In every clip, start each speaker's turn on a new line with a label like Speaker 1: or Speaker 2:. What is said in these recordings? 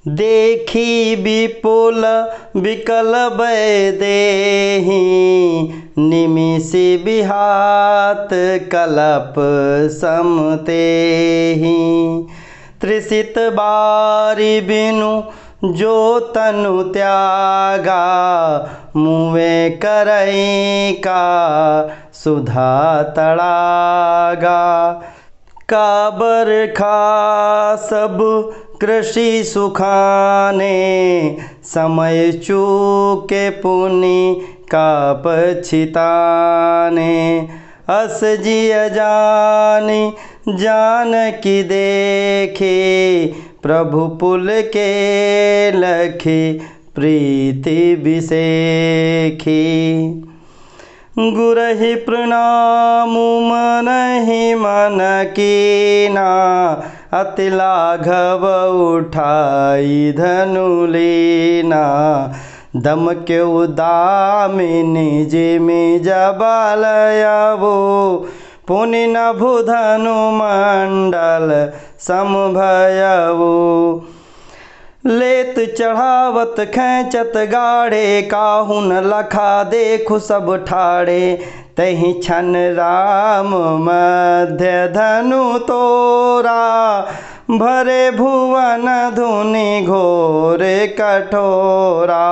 Speaker 1: देखी विपुल विकल भय देहि, निमिषि बिहात कलप समतेहि। त्रिसित बारी बिनु जो तनु त्यागा, मुँहे करई का सुधा तड़ागा। काबर खा सब कृषि सुखाने, समय चूके पुनि का पछिताने। अस जिय जानी जानकी देखे, प्रभु पुल के लखी प्रीति बिसेखी। गुरहि प्रणाम मनहि मन कीना, अति लाघव उठाई धनु लीना। दम क्यों दामिनी जिमि जबालयवो, पुनि नभु धनु मंडल समभयवो। लेत चढ़ावत खैंचत गाढ़े, काहू न लखा देखु सब ठाड़े। तहि छन राम मध्य धनु तोरा, भरे भुवन धुनि घोर कठोरा।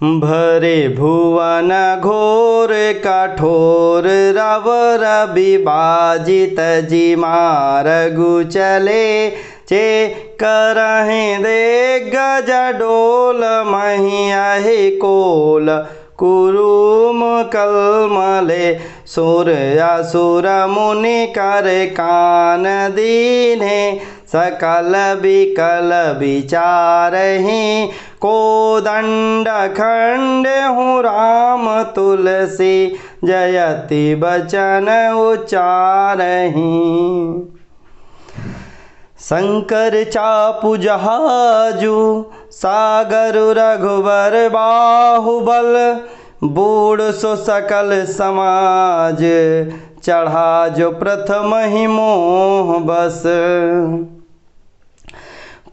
Speaker 1: भरे भुवन घोर कठोर, रव रवि बाजित जी मारगु चले। चे करहि दे गज डोल, मही अहि कोल कुरुम कलमले। सुर असुर मुनि कर कान दीन्हे, सकल विकल विचारहि। कोदंड खंड हूँ राम तुलसी, जयति बचन उच्चारहि। शंकर चापु जहाजु, सागर रघुबर बाहुबल। बूढ़ सो सकल समाज, चढ़ा जो प्रथम ही मोह बस।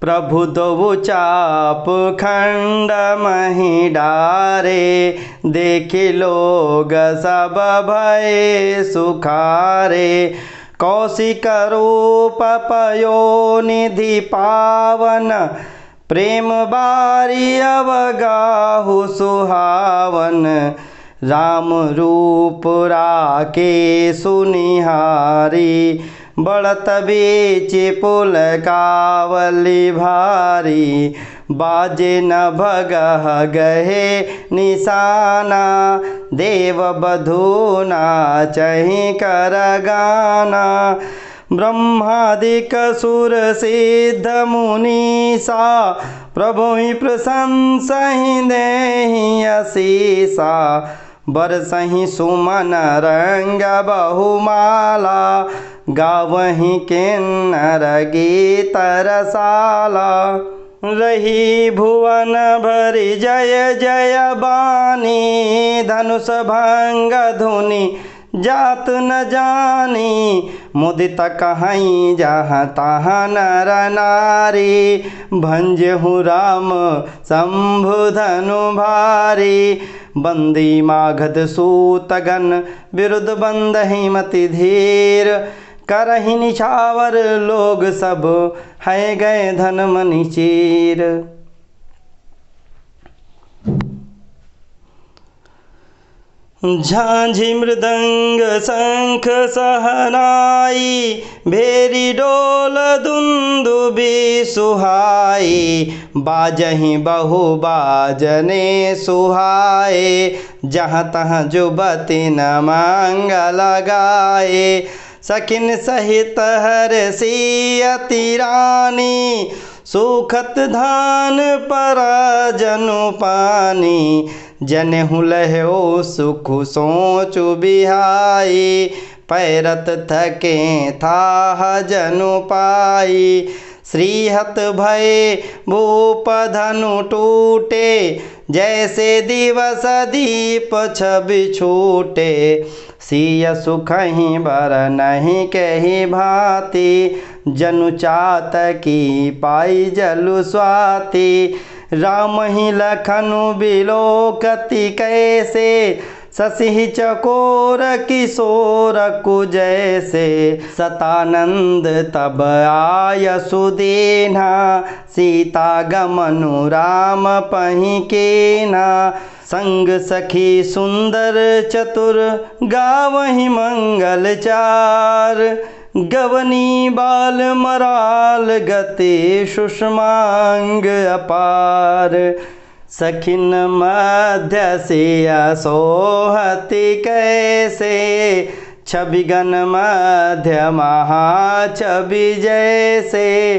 Speaker 1: प्रभु दो चाप खंड मही डारे, देखि लोग सब भय सुखारे। कौशिक रूप पयोनिधि पावन, प्रेम बारी अवगाहु सुहावन। राम रूप राकेशु निहारी, बढ़त बीच पुल कावली भारी। बाजे न भगह गहे निशाना, देव बधू नाचहि कर गाना। ब्रह्मादिक सुर सिद्ध मुनीसा, प्रभु ही प्रशंसहि देहि असीसा। बरसहि सुमन रंग बहुमाला, गावहि किन्नर गीत रसाला। रही भुवन भरि जय जय बानी, धनुष भंग धुनि जात न जानी। मुदित कहीं जहाँ तहाँ नर नारी, भंजहु राम शंभु धनु भारी। बंदी मागध सूतगन, विरुद्ध बंदहि मति धीर। करहि निछावर लोग सब, है गए धन मनि चीर। झांझी मृदंग शंख सहनाई, भेरी डोल दुंदुबी सुहाई। बाजहि बहु बाजने सुहाए, जहाँ तहाँ जुबति न मंगल गाए। सखिन सहित हरसियति रानी, सुखत धान पर जनु पानी। जनहु लह्यो सुख सोचु बिहाई, पैरत थके थाह जनु पाई। श्रीहत भय भूप धनु टूटे, जैसे दिवस दीप छवि छूटे। सिय सुखहि बर नहीं कही भांति, जनु चातकी पाई जलु स्वाति। राम ही लखनु बिलोकति कैसे, शशि चकोर किशोर कुजैसे। सतानंद तब आय सुदीना, सीता गमनु राम पहि कीना। संग सखी सुंदर चतुर, गावहि मंगल चार। गवनी बाल मराल गति, सुषमांग अपार। सखिन मध्य सिया सोहति कैसे, छविगन मध्य महाछवि जैसे।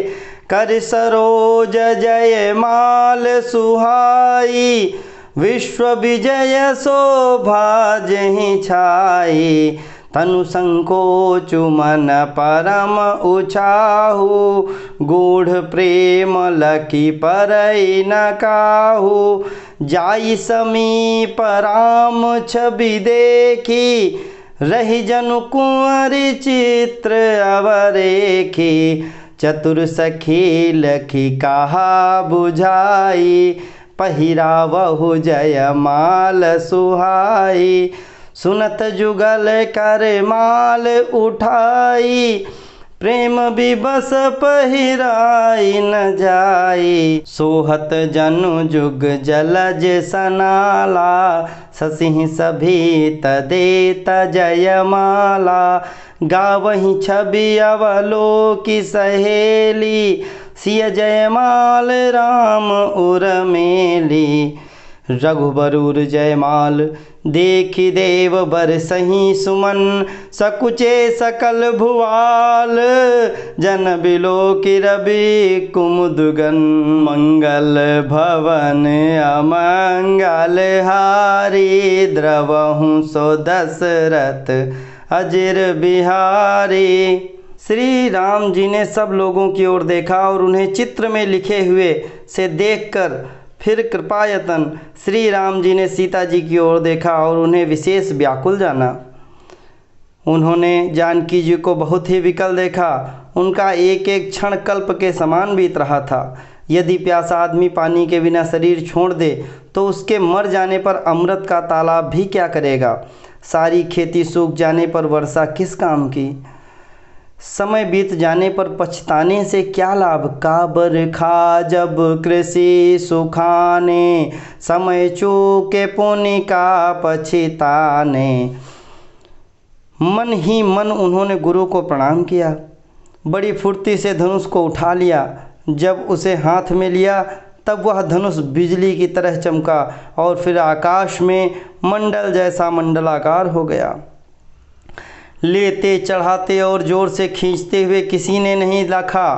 Speaker 1: कर सरोज जय माल सुहाई, विश्व विजय शोभा जहि छाई। तनु संकोच मन परम उछाहु, गूढ़ प्रेम लखी परई न काहू। जाई समीप राम छवि देखी, रही जनु कुंवरी चित्र अवरेखी। चतुर सखी लखी कहा बुझाई, पहिरावहु जय माल सुहाई। सुनत जुगल कर माल उठाई, प्रेम विबस पहिराई न जाई। सोहत जनु जुग जलज सनाला, शशि सभीत देत जयमाला। गावहि छवि अवलोकि सहेली, सिय जयमाल राम उर्मिली। रघुबरूर जयमाल देखि देव बरसहि सुमन, सकुचे सकल भुवाल। जन बिलोकि रवि कुमुदगन, मंगल भवन अमंगल हारी। द्रवहु सो दशरथ अजिर बिहारी। श्री राम जी ने सब लोगों की ओर देखा और उन्हें चित्र में लिखे हुए से देखकर फिर कृपायतन श्री राम जी ने सीता जी की ओर देखा और उन्हें विशेष व्याकुल जाना। उन्होंने जानकी जी को बहुत ही विकल देखा। उनका एक एक क्षण कल्प के समान बीत रहा था। यदि प्यासा आदमी पानी के बिना शरीर छोड़ दे तो उसके मर जाने पर अमृत का तालाब भी क्या करेगा। सारी खेती सूख जाने पर वर्षा किस काम की। समय बीत जाने पर पछताने से क्या लाभ। काबर खा जब कृषि सुखाने, समय चूके पुण्य का पछताने। मन ही मन उन्होंने गुरु को प्रणाम किया। बड़ी फुर्ती से धनुष को उठा लिया। जब उसे हाथ में लिया तब वह धनुष बिजली की तरह चमका और फिर आकाश में मंडल जैसा मंडलाकार हो गया। लेते चढ़ाते और जोर से खींचते हुए किसी ने नहीं देखा।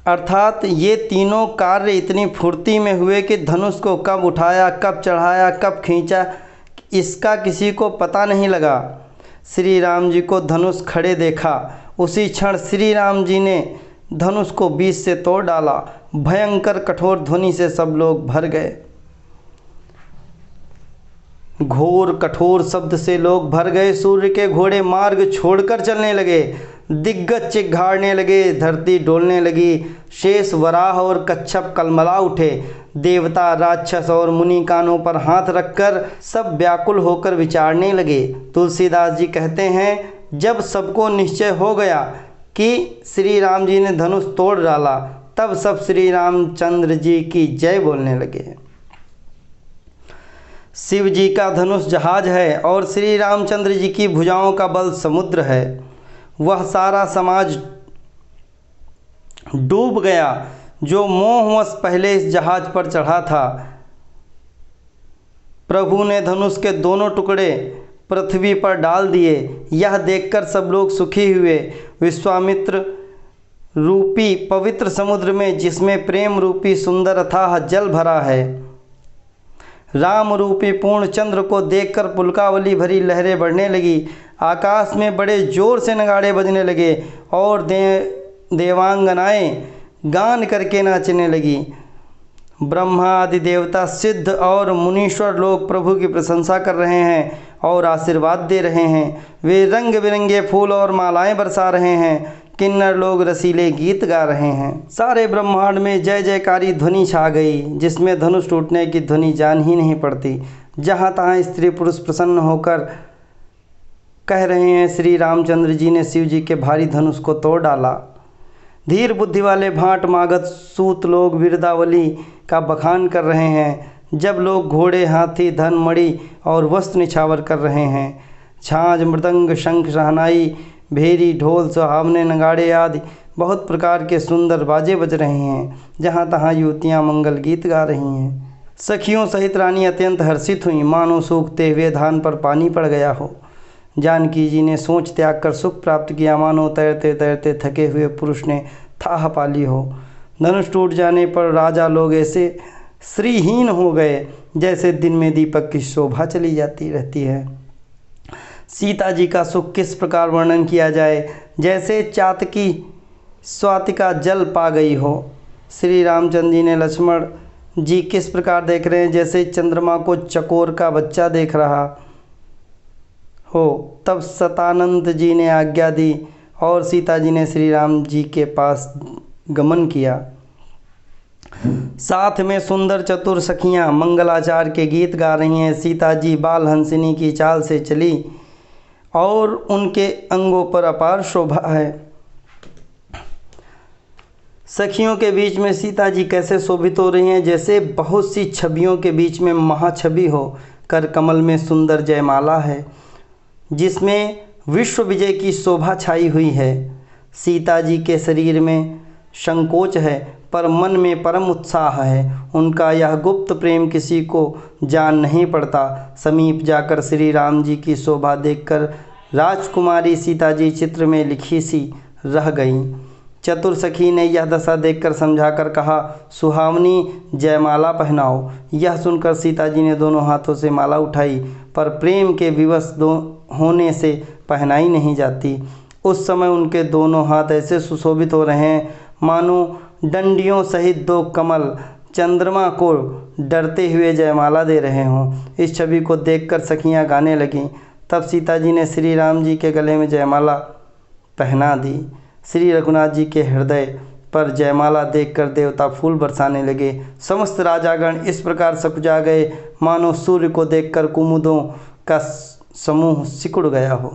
Speaker 1: अर्थात ये तीनों कार्य इतनी फुर्ती में हुए कि धनुष को कब उठाया, कब चढ़ाया, कब खींचा, इसका किसी को पता नहीं लगा। श्री राम जी को धनुष खड़े देखा। उसी क्षण श्री राम जी ने धनुष को बीच से तोड़ डाला। भयंकर कठोर ध्वनि से सब लोग भर गए। घोर कठोर शब्द से लोग भर गए। सूर्य के घोड़े मार्ग छोड़कर चलने लगे। दिग्गज चिघाड़ने लगे। धरती डोलने लगी। शेष वराह और कच्छप कलमला उठे। देवता राक्षस और मुनि कानों पर हाथ रखकर सब व्याकुल होकर विचारने लगे। तुलसीदास जी कहते हैं, जब सबको निश्चय हो गया कि श्री राम जी ने धनुष तोड़ डाला, तब सब श्री रामचंद्र जी की जय बोलने लगे। शिव जी का धनुष जहाज है और श्री रामचंद्र जी की भुजाओं का बल समुद्र है। वह सारा समाज डूब गया जो मोहवश पहले इस जहाज पर चढ़ा था। प्रभु ने धनुष के दोनों टुकड़े पृथ्वी पर डाल दिए। यह देखकर सब लोग सुखी हुए। विश्वामित्र रूपी पवित्र समुद्र में, जिसमें प्रेम रूपी सुंदर अथाह जल भरा है, राम रूपी पूर्ण चंद्र को देखकर पुलकावली भरी लहरें बढ़ने लगी। आकाश में बड़े जोर से नगाड़े बजने लगे और देवांगनाएं गान करके नाचने लगी। ब्रह्मा आदि देवता, सिद्ध और मुनीश्वर लोग प्रभु की प्रशंसा कर रहे हैं और आशीर्वाद दे रहे हैं। वे रंग बिरंगे फूल और मालाएं बरसा रहे हैं। किन्नर लोग रसीले गीत गा रहे हैं। सारे ब्रह्मांड में जय जयकारी ध्वनि छा गई, जिसमें धनुष टूटने की ध्वनि जान ही नहीं पड़ती। जहाँ तहाँ स्त्री पुरुष प्रसन्न होकर कह रहे हैं, श्री रामचंद्र जी ने शिव जी के भारी धनुष को तोड़ डाला। धीर बुद्धि वाले भाट मागध सूत लोग वीरदावली का बखान कर रहे हैं, जब लोग घोड़े, हाथी, धन, मणि और वस्त्र निछावर कर रहे हैं। झांझ, मृदंग, शंख, शहनाई, भेरी, ढोल, सुहावने, नगाड़े आदि बहुत प्रकार के सुंदर बाजे बज रहे हैं। जहाँ तहाँ युवतियाँ मंगल गीत गा रही हैं। सखियों सहित रानी अत्यंत हर्षित हुई, मानो सूखते हुए धान पर पानी पड़ गया हो। जानकी जी ने सोच त्याग कर सुख प्राप्त किया, मानो तैरते तैरते थके हुए पुरुष ने थाह पा ली हो। धनुष टूट जाने पर राजा लोग ऐसे श्रीहीन हो गए, जैसे दिन में दीपक की शोभा चली जाती रहती है। सीता जी का सुख किस प्रकार वर्णन किया जाए, जैसे चातकी स्वातिका जल पा गई हो। श्री रामचंद्र जी ने लक्ष्मण जी किस प्रकार देख रहे हैं, जैसे चंद्रमा को चकोर का बच्चा देख रहा हो। तब सतानंद जी ने आज्ञा दी और सीता जी ने श्री राम जी के पास गमन किया। साथ में सुंदर चतुर सखियां मंगलाचार के गीत गा रही हैं। सीता जी बाल हंसिनी की चाल से चली और उनके अंगों पर अपार शोभा है। सखियों के बीच में सीता जी कैसे शोभित हो रही हैं, जैसे बहुत सी छवियों के बीच में महाछवि हो। कर कमल में सुंदर जयमाला है, जिसमें विश्व विजय की शोभा छाई हुई है। सीता जी के शरीर में संकोच है, पर मन में परम उत्साह है। उनका यह गुप्त प्रेम किसी को जान नहीं पड़ता। समीप जाकर श्री राम जी की शोभा देखकर राजकुमारी सीता जी चित्र में लिखी सी रह गईं। चतुर सखी ने यह दशा देखकर समझाकर कहा, सुहावनी जयमाला पहनाओ। यह सुनकर सीता जी ने दोनों हाथों से माला उठाई, पर प्रेम के विवश होने से पहनाई नहीं जाती। उस समय उनके दोनों हाथ ऐसे सुशोभित हो रहे हैं, मानो डंडियों सहित दो कमल चंद्रमा को डरते हुए जयमाला दे रहे हों। इस छवि को देखकर सखियां गाने लगीं। तब सीता जी ने श्री राम जी के गले में जयमाला पहना दी। श्री रघुनाथ जी के हृदय पर जयमाला देखकर देवता फूल बरसाने लगे। समस्त राजागण इस प्रकार सकुचा गए, मानो सूर्य को देखकर कुमुदों का समूह सिकुड़ गया हो।